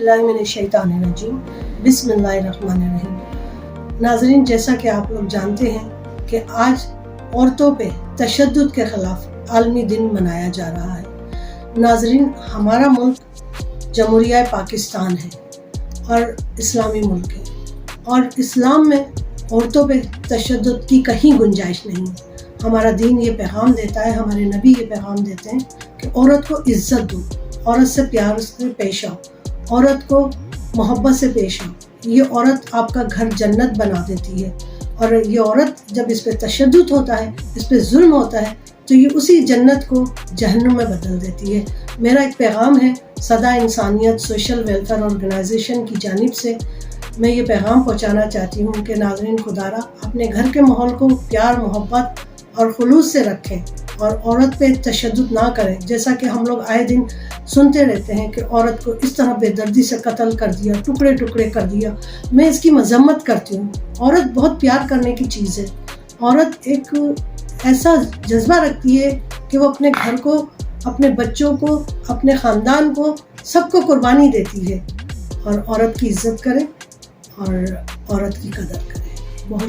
बिल्लाहि मिनश्शैतानिर्रजीम बिस्मिल्लाहिर्रहमानिर्रहीम। नाज़रीन, जैसा कि आप लोग जानते हैं कि आज औरतों पे तशद्दुद के ख़िलाफ़ आलमी दिन मनाया जा रहा है। नाज़रीन, हमारा मुल्क जमहूरिया पाकिस्तान है और इस्लामी मुल्क है, और इस्लाम में औरतों पे तशद्दुद की कहीं गुंजाइश नहीं है। हमारा दीन ये पैगाम देता है, हमारे नबी ये पैगाम देते हैं कि औरत को इज़्ज़त दो, औरत से प्यार से पेश आओ, औरत को मोहब्बत से पेश आओ। ये औरत आपका घर जन्नत बना देती है, और ये औरत जब इस पे तशद्दुद होता है, इस पे जुल्म होता है, तो ये उसी जन्नत को जहन्नुम में बदल देती है। मेरा एक पैगाम है सदा इंसानियत सोशल वेलफेयर ऑर्गेनाइजेशन की जानिब से। मैं ये पैगाम पहुँचाना चाहती हूँ कि नाज़रीन खुदारा अपने घर के माहौल को प्यार मोहब्बत और खुलूस से रखें और औरत पे तशद्दुद ना करें। जैसा कि हम लोग आए दिन सुनते रहते हैं कि औरत को इस तरह बेदर्दी से कत्ल कर दिया, टुकड़े टुकड़े कर दिया। मैं इसकी मजम्मत करती हूँ। औरत बहुत प्यार करने की चीज़ है। औरत एक ऐसा जज्बा रखती है कि वो अपने घर को, अपने बच्चों को, अपने ख़ानदान को, सबको कुर्बानी देती है। और औरत की इज़्ज़त करें और औरत की कदर करें। बहुत